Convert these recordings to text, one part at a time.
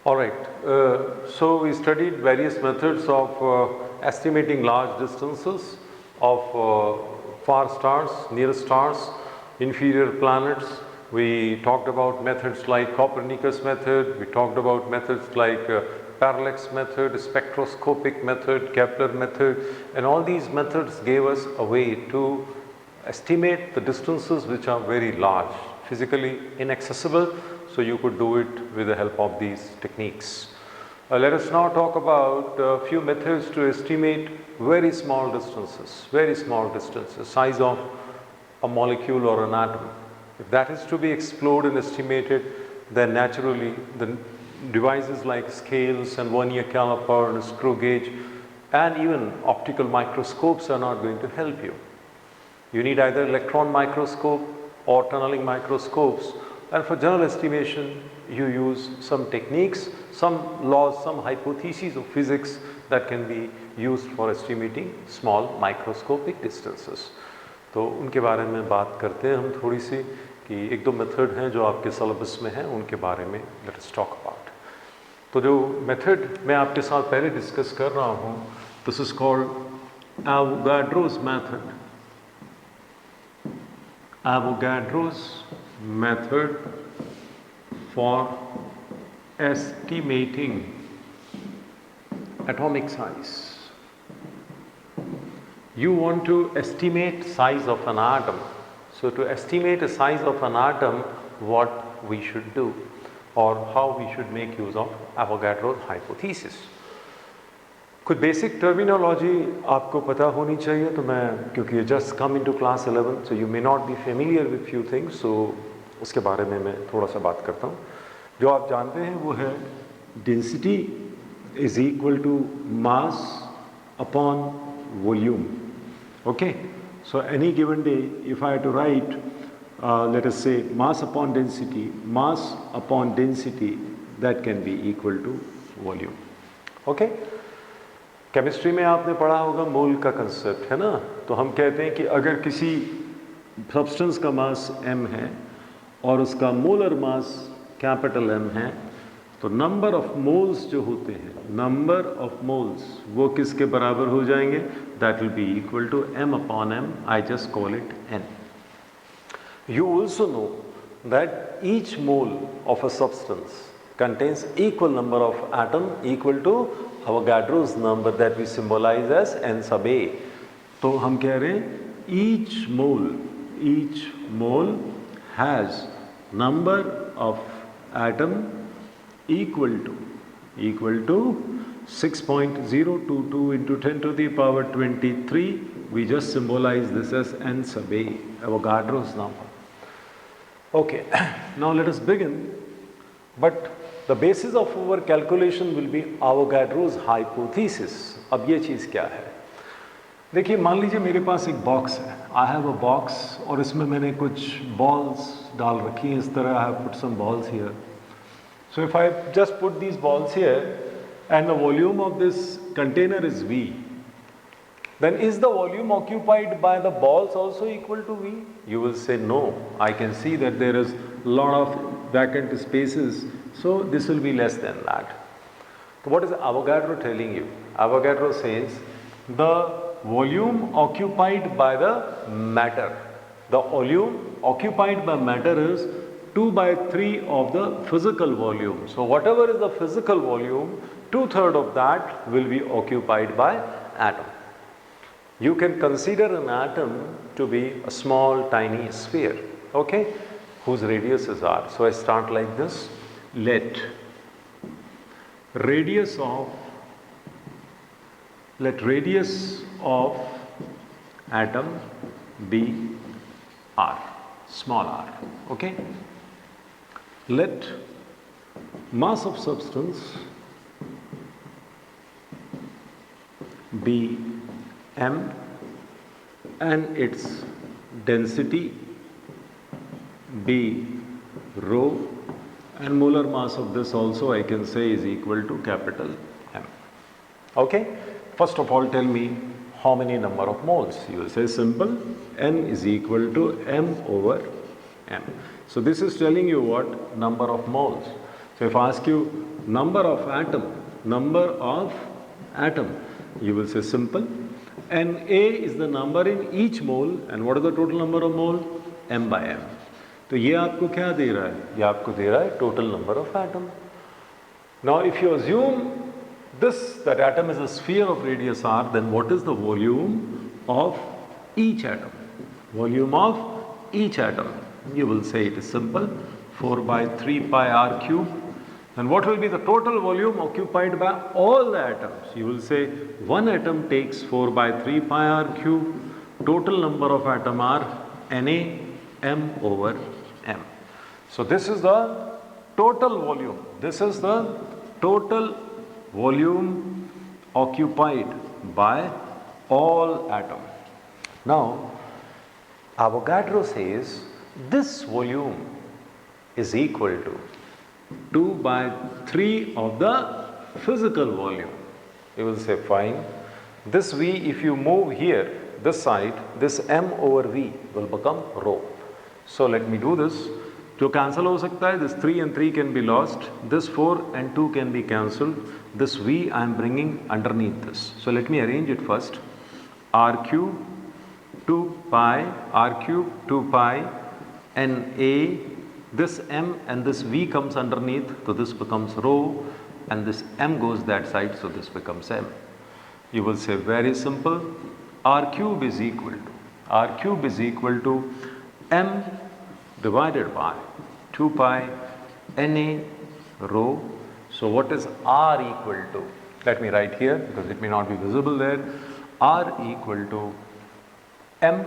All right. So we studied various methods of estimating large distances of far stars, near stars, inferior planets. We talked about methods like Copernicus method. We talked about methods like parallax method, spectroscopic method, Kepler method, and all these methods gave us a way to estimate the distances which are very large, physically inaccessible, so you could do it with the help of these techniques. Let us now talk about a few methods to estimate very small distances, size of a molecule or an atom. If that is to be explored and estimated, then naturally the devices like scales and vernier caliper and screw gauge and even optical microscopes are not going to help you. You need either electron microscope or tunneling microscopes, and for general estimation you use some techniques, some laws, some hypotheses of physics that can be used for estimating small microscopic distances. तो उनके बारे में बात करते हैं हम थोड़ी सी कि एक दो मेथड हैं जो आपके सिलेबस में हैं, उनके बारे में लेट अस टॉक अबाउट. तो जो मेथड मैं आपके साथ पहले डिस्कस कर रहा हूँ, this is called Avogadro's method. Avogadro's method for estimating atomic size. You want to estimate size of an atom. So to estimate a size of an atom, what we should do or how we should make use of Avogadro's hypothesis. कुछ basic terminology आपको पता होनी चाहिए, तो मैं क्योंकि ये just come into class 11 so you may not be familiar with few things, so उसके बारे में मैं थोड़ा सा बात करता हूँ. जो आप जानते हैं वो है density is equal to mass upon volume. Okay, so any given day if I to write let us say mass upon density that can be equal to volume. Okay, chemistry में आपने पढ़ा होगा मोल का कंसेप्ट, है ना. तो हम कहते हैं कि अगर किसी सब्सटेंस का मास m है और उसका मोलर मास कैपिटल M है, तो नंबर ऑफ मोल्स जो होते हैं, नंबर ऑफ मोल्स वो किसके बराबर हो जाएंगे? That will be equal to m upon m. I just call it n. You also know that each mole of a substance contains equal number of atom equal to Avogadro's number that we symbolize as n sub a. तो हम कह रहे हैं each mole has number of atom equal to 6.022 into 10 to the power 23. We just symbolize this as n sub a, Avogadro's number. Okay, now let us begin. But the basis of our calculation will be Avogadro's hypothesis. अब ये चीज़ क्या है? देखिए, मान लीजिए मेरे पास एक box है. आई हैव अ बॉक्स और इसमें मैंने कुछ बॉल्स डाल रखी हैं इस तरह. I have put some balls here. So if I just put these balls here and the volume of this container is V, then is the volume occupied by the balls also equal to V? You will say no. I can see that there is lot of vacant spaces, so this will be less than that. So what is Avogadro telling you? Avogadro says the volume occupied by the matter. The volume occupied by matter is 2/3 of the physical volume. So whatever is the physical volume, 2/3 of that will be occupied by atom. You can consider an atom to be a small tiny sphere, okay, whose radiuses are. So I start like this. Let radius of atom be r, small r, okay. Let mass of substance be m and its density be rho, and molar mass of this also I can say is equal to capital M. Okay, first of all tell me how many number of moles. You will say simple, N is equal to M over M. So this is telling you what? Number of moles. So if I ask you number of atom, you will say simple. And A is the number in each mole, and what is the total number of mole? M by M. तो ये आपको क्या दे रहा है? ये आपको दे रहा है total number of atom. Now if you assume that atom is a sphere of radius r, then what is the volume of each atom? Volume of each atom, you will say it is simple, 4 by 3 pi r cube. And what will be the total volume occupied by all the atoms? You will say one atom takes 4 by 3 pi r cube. Total number of atom are Na m over m. So this is the total volume. This is the total volume occupied by all atom. Now Avogadro says this volume is equal to 2 by 3 of the physical volume. You will say fine. This V, if you move here, this side, this M over V will become rho. So let me do this. जो cancel हो सकता है, this 3 and 3 can be lost, this 4 and 2 can be cancelled, this V I am bringing underneath this. So let me arrange it first. R cube 2 pi, R cube 2 pi, and A, this M and this V comes underneath, so this becomes rho, and this M goes that side, so this becomes M. You will say very simple, R cube is equal to M divided by 2 pi Na rho. So what is R equal to? Let me write here because it may not be visible there. R equal to M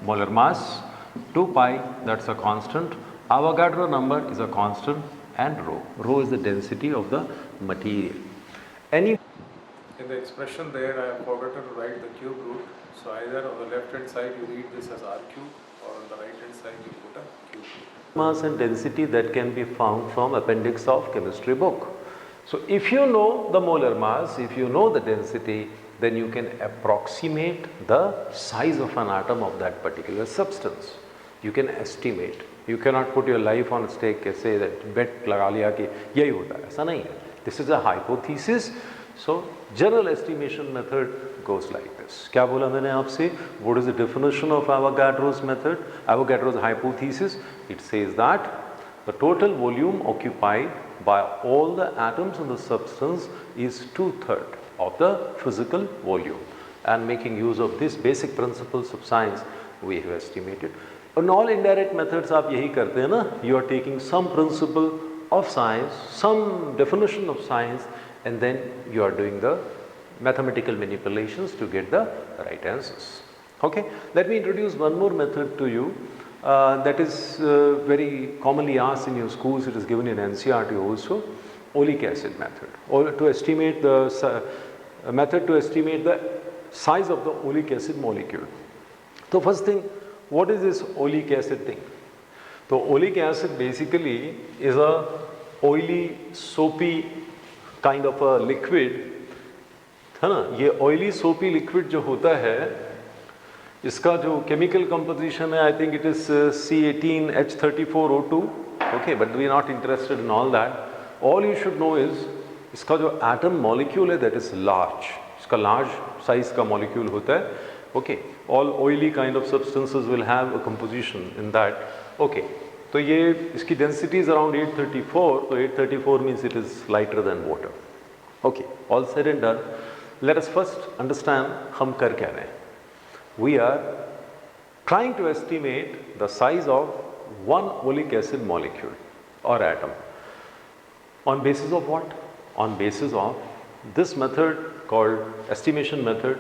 molar mass, 2 pi, that's a constant. Avogadro number is a constant, and rho. Rho is the density of the material. In the expression there, I have forgotten to write the cube root. So either on the left hand side you read this as R cube, or on the right hand side you put a cube root. Mass and density that can be found from appendix of chemistry book. So if you know the molar mass, if you know the density, then you can approximate the size of an atom of that particular substance. You can estimate. You cannot put your life on stake and say that bet लगा लिया कि यही होता है, ऐसा नहीं है. This is a hypothesis. So general estimation method goes like this. क्या बोला मैंने आपसे? What is the definition of Avogadro's method? Avogadro's hypothesis. It says that the total volume occupied by all the atoms in the substance is 2/3 of the physical volume. And making use of these basic principles of science, we have estimated. In all indirect methods आप यही करते हैं ना? You are taking some principle of science, some definition of science, and then you are doing the mathematical manipulations to get the right answers. Okay, let me introduce one more method to you that is very commonly asked in your schools. It is given in NCERT also. Oleic acid method, or to estimate the method to estimate the size of the oleic acid molecule. So first thing, what is this oleic acid thing? So oleic acid basically is a oily, soapy kind of a liquid, है ना? ये oily, soapy liquid जो होता है, इसका जो chemical composition है, I think it is C18H34O2. Okay, but we are not interested in all that. All you should know is इसका जो atom molecule है, that is large. इसका large size का molecule होता है. Okay, all oily kind of substances will have a composition in that. Okay, तो ये इसकी density is around 834. So 834 means it is lighter than water. Okay, all said and done. Let us first understand हम कर क्या रहे हैं. We are trying to estimate the size of one oleic acid molecule or atom. On basis of what? On basis of this method called estimation method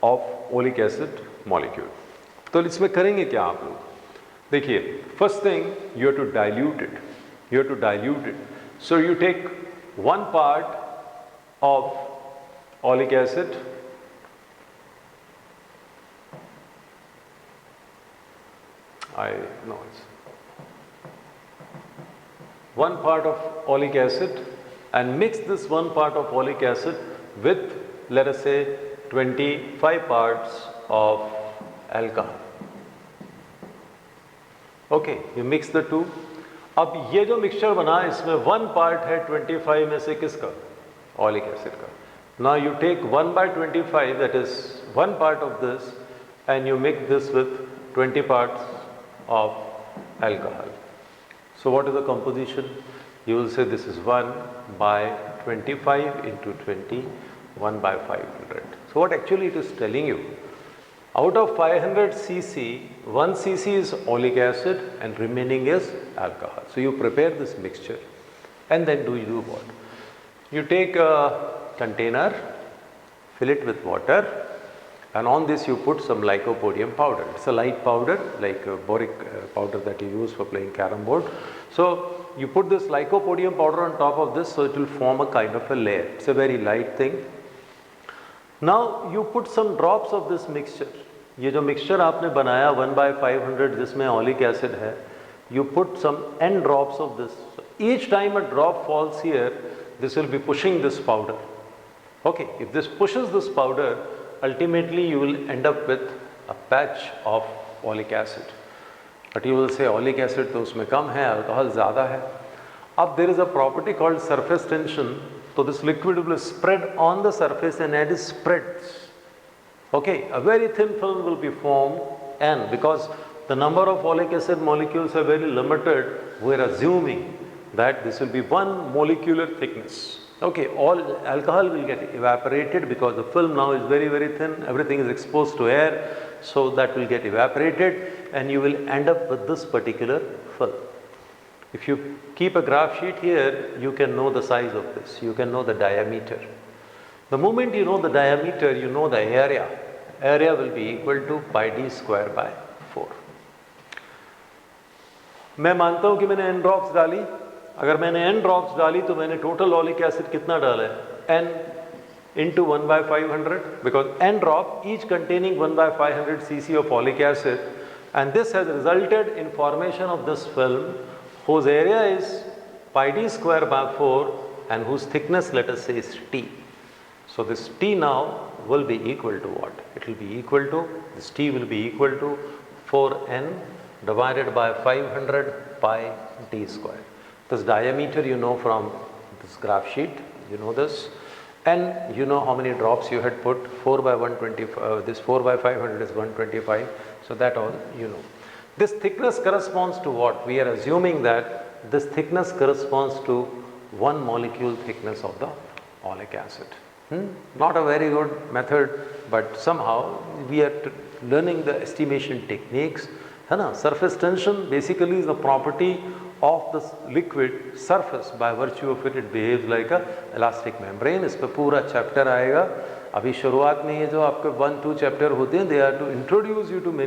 of oleic acid molecule. तो इसमें करेंगे क्या आप लोग? देखिए, first thing you have to dilute it. You have to dilute it. So you take 1 part of oleic acid, it's 1 part of oleic acid, and mix this 1 part of oleic acid with, let us say, 25 parts of alcohol. Okay, you mix the two. अब ये जो mixture बना इसमें 1 part है 25 में से किसका, oleic acid का. Now you take 1/25, that is 1 part of this, and you mix this with 20 parts of alcohol. So what is the composition? You will say this is 1/25 into 20, 1/500. So what actually it is telling you, out of 500 cc, 1 cc is oleic acid and remaining is alcohol. So you prepare this mixture and then you do what? You take a container, fill it with water, and on this you put some lycopodium powder. It's a light powder like boric powder that you use for playing carom board. So you put this lycopodium powder on top of this, so it will form a kind of a layer. It's a very light thing. Now you put some drops of this mixture. ये जो mixture आपने बनाया 1/500 जिसमें oleic acid है, you put some n drops of this. Each time a drop falls here, this will be pushing this powder. Okay, if this pushes this powder, ultimately you will end up with a patch of oleic acid. But you will say oleic acid तो उसमें कम है, alcohol ज़्यादा है. अब there is a property called surface tension, so this liquid will spread on the surface, and as it spreads, okay, a very thin film will be formed, and because the number of oleic acid molecules are very limited, we are assuming that this will be one molecular thickness. Okay, all alcohol will get evaporated because the film now is very, very thin, everything is exposed to air, so that will get evaporated and you will end up with this particular film. If you keep a graph sheet here, you can know the size of this, you can know the diameter. The moment you know the diameter, you know the area. Area will be equal to pi d square by 4. मैं मानता हूँ कि मैंने n drops डाली. अगर मैंने n drops डाली तो मैंने टोटल ऑलिक एसिड कितना डाला है, n into 1/500, because n drop each containing 1/500 cc of oleic acid, and this has resulted in formation of this film whose area is pi d square by 4 and whose thickness, let us say, is t. So this T now will be equal to what? It will be equal to, this T will be equal to 4n divided by 500 pi d square. This diameter you know from this graph sheet, you know this, and you know how many drops you had put. 4/125, this 4/500 is 125, so that all you know. This thickness corresponds to what? We are assuming that this thickness corresponds to 1 molecule thickness of the oleic acid. Not a very good method, but somehow we are learning the estimation techniques. है ना? Surface tension basically is the property of this liquid surface. By virtue of it, it behaves like a elastic membrane. इस पर पूरा chapter आएगा. अभी शुरुआत में ये जो आपके 1-2 चैप्टर होते हैं, they are to introduce you to many